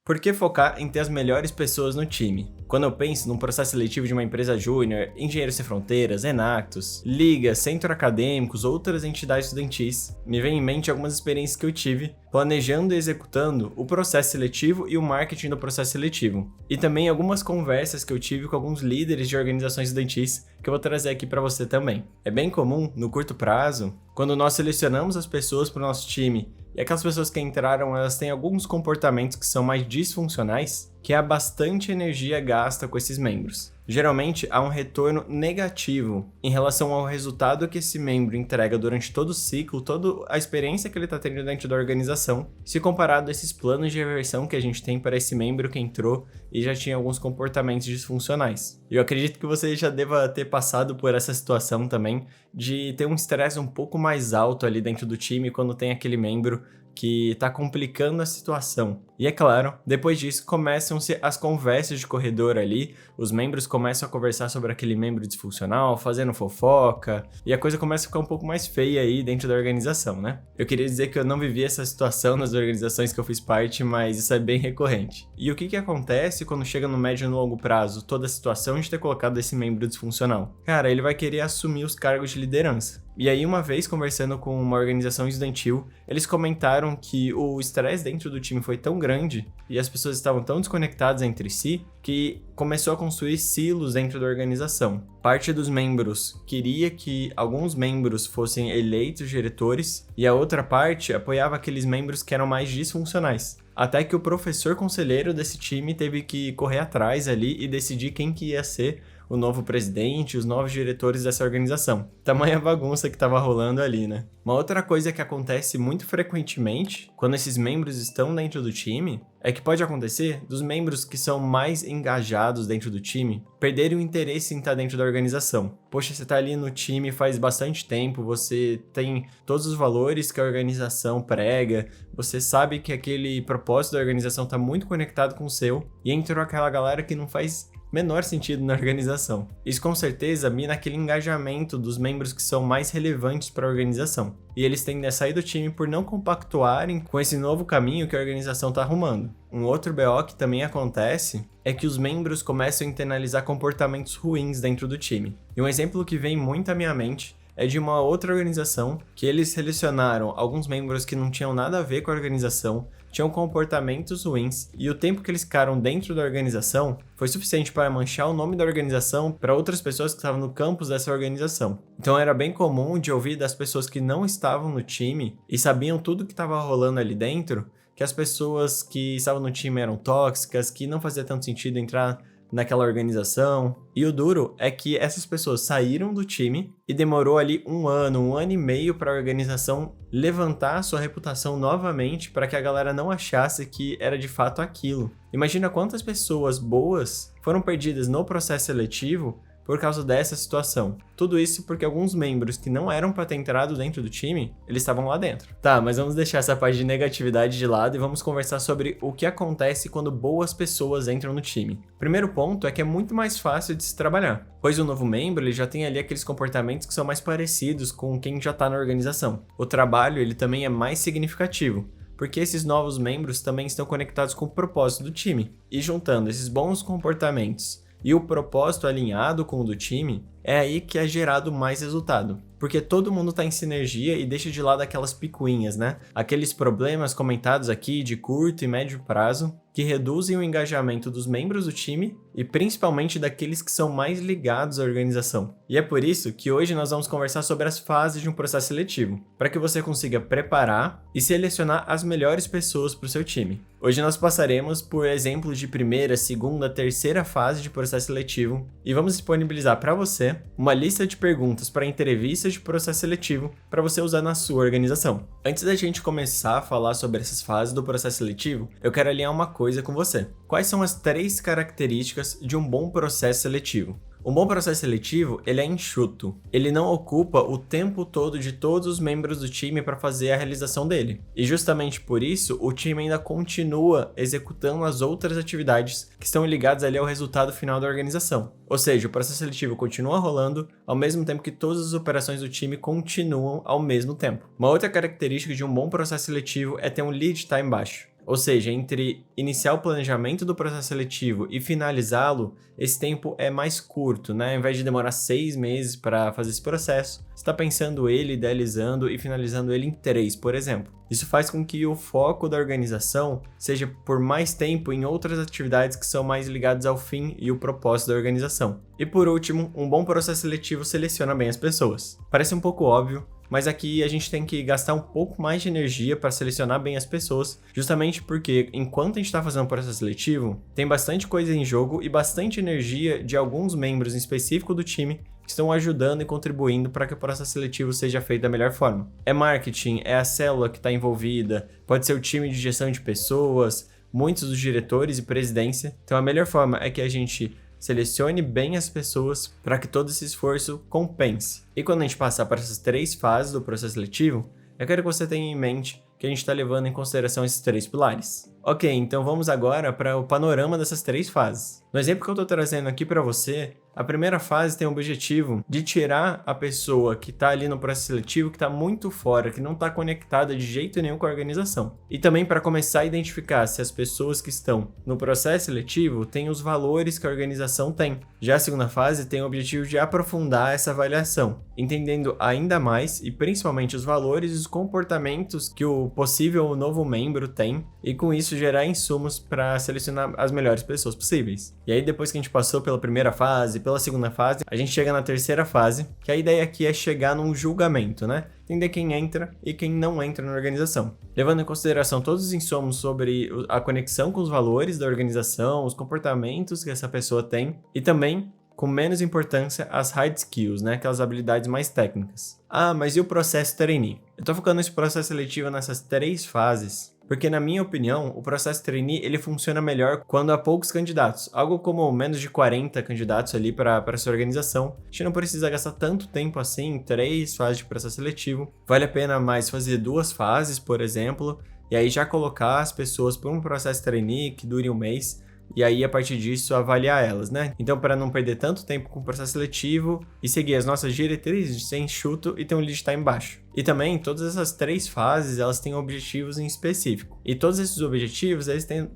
Por que focar em ter as melhores pessoas no time? Quando eu penso num processo seletivo de uma empresa júnior, Engenheiros Sem Fronteiras, Enactus, Liga, Centro Acadêmicos, outras entidades estudantis, me vem em mente algumas experiências que eu tive planejando e executando o processo seletivo e o marketing do processo seletivo. E também algumas conversas que eu tive com alguns líderes de organizações estudantis que eu vou trazer aqui para você também. É bem comum, no curto prazo, quando nós selecionamos as pessoas para o nosso time e aquelas pessoas que entraram, elas têm alguns comportamentos que são mais disfuncionais, que há bastante energia gasta com esses membros. Geralmente, há um retorno negativo em relação ao resultado que esse membro entrega durante todo o ciclo, toda a experiência que ele está tendo dentro da organização, se comparado a esses planos de reversão que a gente tem para esse membro que entrou e já tinha alguns comportamentos disfuncionais. Eu acredito que você já deva ter passado por essa situação também, de ter um estresse um pouco mais alto ali dentro do time quando tem aquele membro que está complicando a situação. E é claro, depois disso começam-se as conversas de corredor ali, os membros começam a conversar sobre aquele membro disfuncional, fazendo fofoca, e a coisa começa a ficar um pouco mais feia aí dentro da organização, né? Eu queria dizer que eu não vivi essa situação nas organizações que eu fiz parte, mas isso é bem recorrente. E o que acontece quando chega no médio e no longo prazo toda a situação de ter colocado esse membro disfuncional? Cara, ele vai querer assumir os cargos de liderança. E aí, uma vez conversando com uma organização estudantil, eles comentaram que o estresse dentro do time foi tão grande e as pessoas estavam tão desconectadas entre si que começou a construir silos dentro da organização. Parte dos membros queria que alguns membros fossem eleitos diretores e a outra parte apoiava aqueles membros que eram mais disfuncionais. Até que o professor conselheiro desse time teve que correr atrás ali e decidir quem que ia ser o novo presidente, os novos diretores dessa organização. Tamanha bagunça que estava rolando ali, né? Uma outra coisa que acontece muito frequentemente quando esses membros estão dentro do time é que pode acontecer dos membros que são mais engajados dentro do time perderem o interesse em estar dentro da organização. Poxa, você está ali no time faz bastante tempo, você tem todos os valores que a organização prega, você sabe que aquele propósito da organização está muito conectado com o seu, e entrou aquela galera que não faz menor sentido na organização. Isso com certeza mina aquele engajamento dos membros que são mais relevantes para a organização. E eles tendem a sair do time por não compactuarem com esse novo caminho que a organização está arrumando. Um outro BO que também acontece é que os membros começam a internalizar comportamentos ruins dentro do time. E um exemplo que vem muito à minha mente é de uma outra organização que eles selecionaram alguns membros que não tinham nada a ver com a organização, tinham comportamentos ruins, e o tempo que eles ficaram dentro da organização foi suficiente para manchar o nome da organização para outras pessoas que estavam no campus dessa organização. Então era bem comum de ouvir das pessoas que não estavam no time e sabiam tudo que estava rolando ali dentro, que as pessoas que estavam no time eram tóxicas, que não fazia tanto sentido entrar naquela organização. E o duro é que essas pessoas saíram do time e demorou ali um ano e meio para a organização levantar a sua reputação novamente para que a galera não achasse que era de fato aquilo. Imagina quantas pessoas boas foram perdidas no processo seletivo por causa dessa situação. Tudo isso porque alguns membros que não eram para ter entrado dentro do time, eles estavam lá dentro. Tá, mas vamos deixar essa parte de negatividade de lado e vamos conversar sobre o que acontece quando boas pessoas entram no time. Primeiro ponto é que é muito mais fácil de se trabalhar, pois o novo membro ele já tem ali aqueles comportamentos que são mais parecidos com quem já está na organização. O trabalho ele também é mais significativo, porque esses novos membros também estão conectados com o propósito do time. E juntando esses bons comportamentos e o propósito alinhado com o do time, é aí que é gerado mais resultado. Porque todo mundo está em sinergia e deixa de lado aquelas picuinhas, né? Aqueles problemas comentados aqui de curto e médio prazo que reduzem o engajamento dos membros do time e principalmente daqueles que são mais ligados à organização. E é por isso que hoje nós vamos conversar sobre as fases de um processo seletivo, para que você consiga preparar e selecionar as melhores pessoas para o seu time. Hoje nós passaremos por exemplos de primeira, segunda, terceira fase de processo seletivo e vamos disponibilizar para você uma lista de perguntas para entrevistas de processo seletivo para você usar na sua organização. Antes da gente começar a falar sobre essas fases do processo seletivo, eu quero alinhar uma coisa com você. Quais são as 3 características de um bom processo seletivo? Um bom processo seletivo, ele é enxuto. Ele não ocupa o tempo todo de todos os membros do time para fazer a realização dele. E justamente por isso, o time ainda continua executando as outras atividades que estão ligadas ali ao resultado final da organização. Ou seja, o processo seletivo continua rolando ao mesmo tempo que todas as operações do time continuam ao mesmo tempo. Uma outra característica de um bom processo seletivo é ter um lead time baixo. Ou seja, entre iniciar o planejamento do processo seletivo e finalizá-lo, esse tempo é mais curto, né? Ao invés de demorar 6 meses para fazer esse processo, você está pensando ele, idealizando e finalizando ele em 3, por exemplo. Isso faz com que o foco da organização seja por mais tempo em outras atividades que são mais ligadas ao fim e o propósito da organização. E por último, um bom processo seletivo seleciona bem as pessoas. Parece um pouco óbvio, mas aqui a gente tem que gastar um pouco mais de energia para selecionar bem as pessoas, justamente porque enquanto a gente está fazendo o processo seletivo, tem bastante coisa em jogo e bastante energia de alguns membros em específico do time que estão ajudando e contribuindo para que o processo seletivo seja feito da melhor forma. É marketing, é a célula que está envolvida, pode ser o time de gestão de pessoas, muitos dos diretores e presidência. Então a melhor forma é que a gente selecione bem as pessoas para que todo esse esforço compense. E quando a gente passar para essas 3 fases do processo seletivo, eu quero que você tenha em mente que a gente está levando em consideração esses 3 pilares. Ok, então vamos agora para o panorama dessas 3 fases. No exemplo que eu estou trazendo aqui para você, a primeira fase tem o objetivo de tirar a pessoa que está ali no processo seletivo, que está muito fora, que não está conectada de jeito nenhum com a organização. E também para começar a identificar se as pessoas que estão no processo seletivo têm os valores que a organização tem. Já a segunda fase tem o objetivo de aprofundar essa avaliação, entendendo ainda mais e principalmente os valores e os comportamentos que o possível novo membro tem, e com isso gerar insumos para selecionar as melhores pessoas possíveis. E aí depois que a gente passou pela primeira fase, pela segunda fase, a gente chega na terceira fase, que a ideia aqui é chegar num julgamento, né? Entender quem entra e quem não entra na organização. Levando em consideração todos os insumos sobre a conexão com os valores da organização, os comportamentos que essa pessoa tem, e também, com menos importância, as hard skills, né? Aquelas habilidades mais técnicas. Ah, mas e o processo trainee? Eu tô focando nesse processo seletivo nessas 3 fases, porque na minha opinião, o processo trainee ele funciona melhor quando há poucos candidatos, algo como menos de 40 candidatos ali para essa organização. A gente não precisa gastar tanto tempo assim em 3 fases de processo seletivo. Vale a pena mais fazer 2 fases, por exemplo, e aí já colocar as pessoas para um processo trainee que dure 1 mês, e aí a partir disso avaliar elas, né? Então, para não perder tanto tempo com o processo seletivo e seguir as nossas diretrizes de ser enxuto e ter um lead time baixo. E também, todas essas 3 fases, elas têm objetivos em específico. E todos esses objetivos,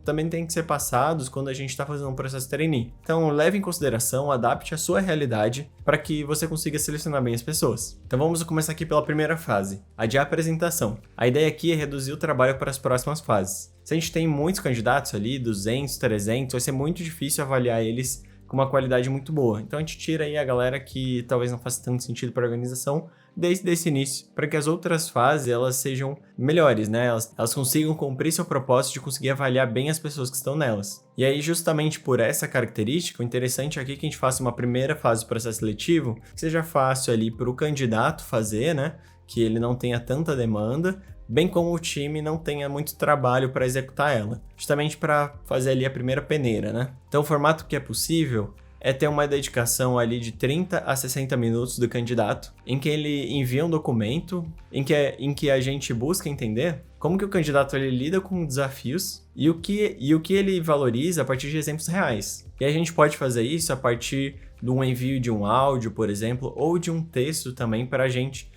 também têm que ser passados quando a gente está fazendo um processo trainee. Então, leve em consideração, adapte a sua realidade para que você consiga selecionar bem as pessoas. Então, vamos começar aqui pela primeira fase, a de apresentação. A ideia aqui é reduzir o trabalho para as próximas fases. Se a gente tem muitos candidatos ali, 200, 300, vai ser muito difícil avaliar eles com uma qualidade muito boa. Então a gente tira aí a galera que talvez não faça tanto sentido para a organização desde esse início, para que as outras fases elas sejam melhores, né? Elas consigam cumprir seu propósito de conseguir avaliar bem as pessoas que estão nelas. E aí, justamente por essa característica, o interessante aqui é que a gente faça uma primeira fase do processo seletivo que seja fácil ali para o candidato fazer, né? Que ele não tenha tanta demanda, bem como o time não tenha muito trabalho para executar ela, justamente para fazer ali a primeira peneira, né? Então o formato que é possível é ter uma dedicação ali de 30 a 60 minutos do candidato, em que ele envia um documento, em que a gente busca entender como que o candidato ele lida com desafios e o que ele valoriza a partir de exemplos reais. E a gente pode fazer isso a partir de um envio de um áudio, por exemplo, ou de um texto também para a gente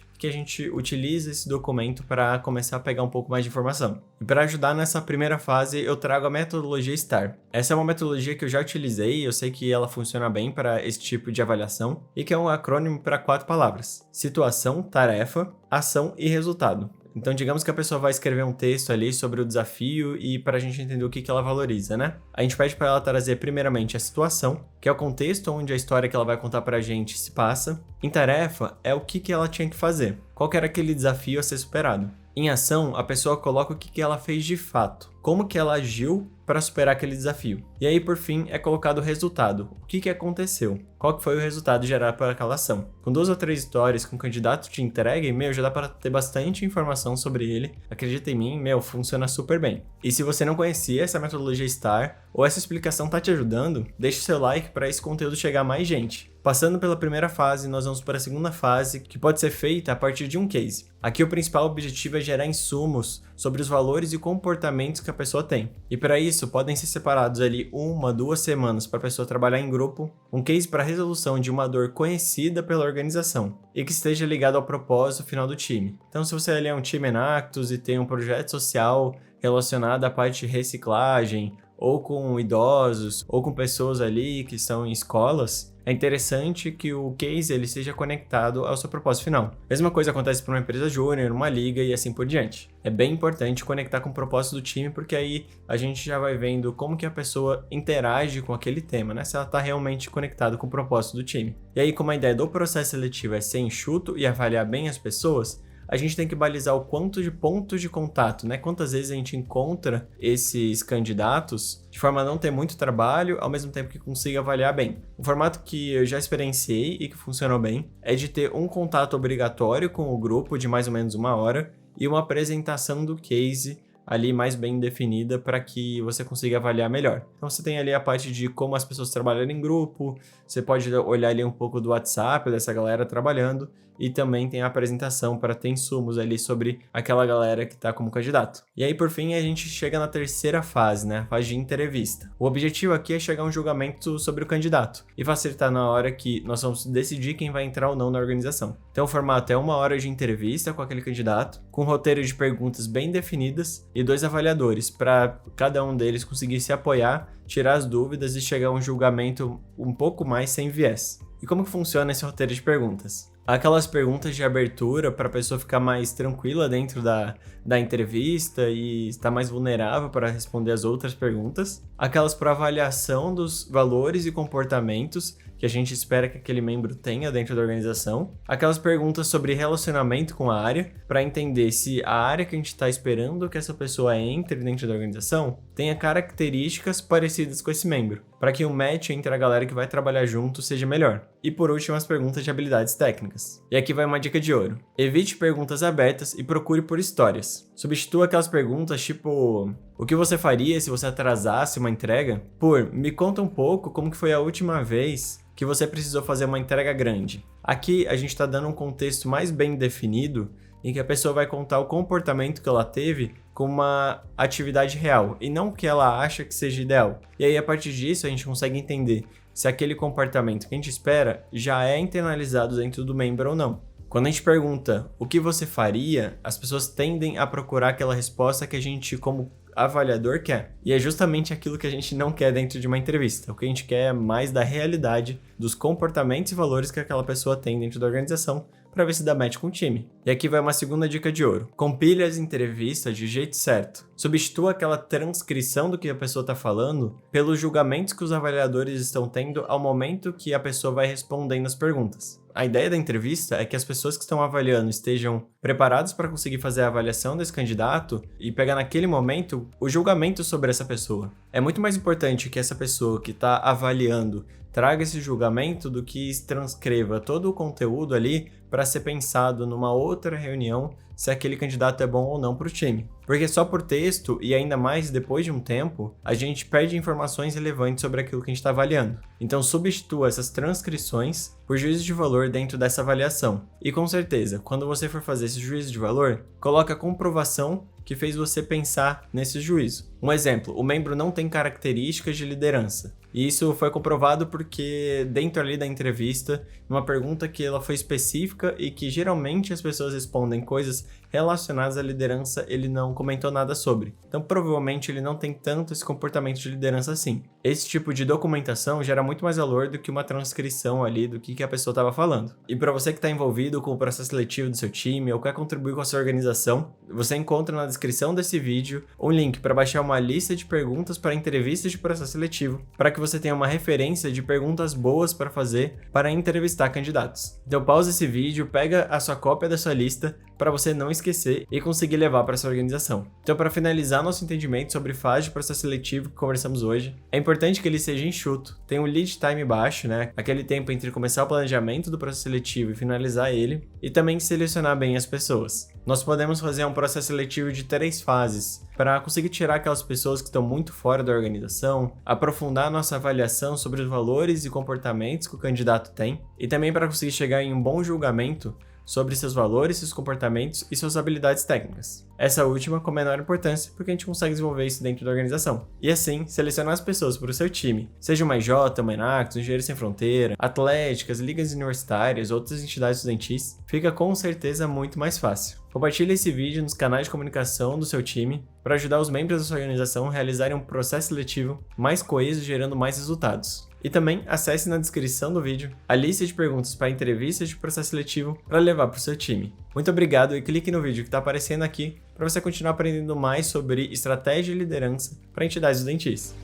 utiliza esse documento para começar a pegar um pouco mais de informação. E para ajudar nessa primeira fase, eu trago a metodologia STAR. Essa é uma metodologia que eu já utilizei, eu sei que ela funciona bem para esse tipo de avaliação, e que é um acrônimo para 4 palavras: situação, tarefa, ação e resultado. Então, digamos que a pessoa vai escrever um texto ali sobre o desafio e para a gente entender o que ela valoriza, né? A gente pede para ela trazer primeiramente a situação, que é o contexto onde a história que ela vai contar para a gente se passa. Em tarefa, é o que ela tinha que fazer. Qual que era aquele desafio a ser superado? Em ação, a pessoa coloca o que ela fez de fato. Como que ela agiu para superar aquele desafio. E aí, por fim, é colocado o resultado. O que aconteceu? Qual que foi o resultado gerado por aquela ação? Com 2 ou 3 histórias que um candidato te entregue, já dá para ter bastante informação sobre ele. Acredita em mim, funciona super bem. E se você não conhecia essa metodologia STAR, ou essa explicação tá te ajudando, deixe seu like para esse conteúdo chegar a mais gente. Passando pela primeira fase, nós vamos para a segunda fase, que pode ser feita a partir de um case. Aqui o principal objetivo é gerar insumos sobre os valores e comportamentos que a pessoa tem. E para isso, podem ser separados ali 1, 2 semanas para a pessoa trabalhar em grupo, um case para resolução de uma dor conhecida pela organização e que esteja ligado ao propósito final do time. Então, se você ali é um time Enactus e tem um projeto social relacionada à parte de reciclagem, ou com idosos, ou com pessoas ali que estão em escolas, é interessante que o case ele seja conectado ao seu propósito final. Mesma coisa acontece para uma empresa júnior, uma liga e assim por diante. É bem importante conectar com o propósito do time, porque aí a gente já vai vendo como que a pessoa interage com aquele tema, né? Se ela está realmente conectada com o propósito do time. E aí, como a ideia do processo seletivo é ser enxuto e avaliar bem as pessoas, a gente tem que balizar o quanto de pontos de contato, né? Quantas vezes a gente encontra esses candidatos de forma a não ter muito trabalho, ao mesmo tempo que consiga avaliar bem. O formato que eu já experienciei e que funcionou bem é de ter um contato obrigatório com o grupo de mais ou menos 1 hora e uma apresentação do case ali mais bem definida para que você consiga avaliar melhor. Então você tem ali a parte de como as pessoas trabalham em grupo, você pode olhar ali um pouco do WhatsApp dessa galera trabalhando e também tem a apresentação para ter insumos ali sobre aquela galera que está como candidato. E aí, por fim, a gente chega na terceira fase, né? A fase de entrevista. O objetivo aqui é chegar a um julgamento sobre o candidato e facilitar na hora que nós vamos decidir quem vai entrar ou não na organização. Então o formato é 1 hora de entrevista com aquele candidato, com um roteiro de perguntas bem definidas e 2 avaliadores, para cada um deles conseguir se apoiar, tirar as dúvidas e chegar a um julgamento um pouco mais sem viés. E como que funciona esse roteiro de perguntas? Aquelas perguntas de abertura para a pessoa ficar mais tranquila dentro da entrevista e estar mais vulnerável para responder as outras perguntas. Aquelas para avaliação dos valores e comportamentos que a gente espera que aquele membro tenha dentro da organização. Aquelas perguntas sobre relacionamento com a área, para entender se a área que a gente está esperando que essa pessoa entre dentro da organização tenha características parecidas com esse membro, para que o match entre a galera que vai trabalhar junto seja melhor. E por último, as perguntas de habilidades técnicas. E aqui vai uma dica de ouro. Evite perguntas abertas e procure por histórias. Substitua aquelas perguntas tipo: o que você faria se você atrasasse uma entrega? Por: me conta um pouco como que foi a última vez que você precisou fazer uma entrega grande. Aqui a gente está dando um contexto mais bem definido em que a pessoa vai contar o comportamento que ela teve com uma atividade real e não o que ela acha que seja ideal. E aí, a partir disso, a gente consegue entender se aquele comportamento que a gente espera já é internalizado dentro do membro ou não. Quando a gente pergunta o que você faria, as pessoas tendem a procurar aquela resposta que a gente, como avaliador, quer. E é justamente aquilo que a gente não quer dentro de uma entrevista. O que a gente quer é mais da realidade, dos comportamentos e valores que aquela pessoa tem dentro da organização, para ver se dá match com o time. E aqui vai uma segunda dica de ouro. Compile as entrevistas de jeito certo. Substitua aquela transcrição do que a pessoa está falando pelos julgamentos que os avaliadores estão tendo ao momento que a pessoa vai respondendo as perguntas. A ideia da entrevista é que as pessoas que estão avaliando estejam preparadas para conseguir fazer a avaliação desse candidato e pegar naquele momento o julgamento sobre essa pessoa. É muito mais importante que essa pessoa que está avaliando traga esse julgamento do que transcreva todo o conteúdo ali para ser pensado numa outra reunião se aquele candidato é bom ou não para o time. Porque só por texto, e ainda mais depois de um tempo, a gente perde informações relevantes sobre aquilo que a gente está avaliando. Então substitua essas transcrições por juízo de valor dentro dessa avaliação. E com certeza, quando você for fazer esse juízo de valor, coloca a comprovação que fez você pensar nesse juízo. Um exemplo: o membro não tem características de liderança. E isso foi comprovado porque dentro ali da entrevista, numa pergunta que ela foi específica e que geralmente as pessoas respondem coisas relacionadas à liderança, ele não comentou nada sobre. Então provavelmente ele não tem tanto esse comportamento de liderança assim. Esse tipo de documentação gera muito mais valor do que uma transcrição ali do que a pessoa estava falando. E para você que está envolvido com o processo seletivo do seu time ou quer contribuir com a sua organização, você encontra na descrição desse vídeo um link para baixar uma lista de perguntas para entrevistas de processo seletivo, para que você tenha uma referência de perguntas boas para fazer para entrevistar candidatos. Então pausa esse vídeo, pega a sua cópia da sua lista para você não esquecer e conseguir levar para sua organização. Então, para finalizar nosso entendimento sobre fase de processo seletivo que conversamos hoje, é importante que ele seja enxuto, tenha um lead time baixo, né? Aquele tempo entre começar o planejamento do processo seletivo e finalizar ele, e também selecionar bem as pessoas. Nós podemos fazer um processo seletivo de 3 fases, para conseguir tirar aquelas pessoas que estão muito fora da organização, aprofundar nossa avaliação sobre os valores e comportamentos que o candidato tem, e também para conseguir chegar em um bom julgamento sobre seus valores, seus comportamentos e suas habilidades técnicas. Essa última com menor importância porque a gente consegue desenvolver isso dentro da organização. E assim, selecionar as pessoas para o seu time, seja uma IJ, uma Enactus, Engenheiros Sem Fronteira, atléticas, ligas universitárias, outras entidades estudantis, fica com certeza muito mais fácil. Compartilhe esse vídeo nos canais de comunicação do seu time para ajudar os membros da sua organização a realizarem um processo seletivo mais coeso, gerando mais resultados. E também acesse na descrição do vídeo a lista de perguntas para entrevistas de processo seletivo para levar para o seu time. Muito obrigado e clique no vídeo que está aparecendo aqui para você continuar aprendendo mais sobre estratégia e liderança para entidades estudantis.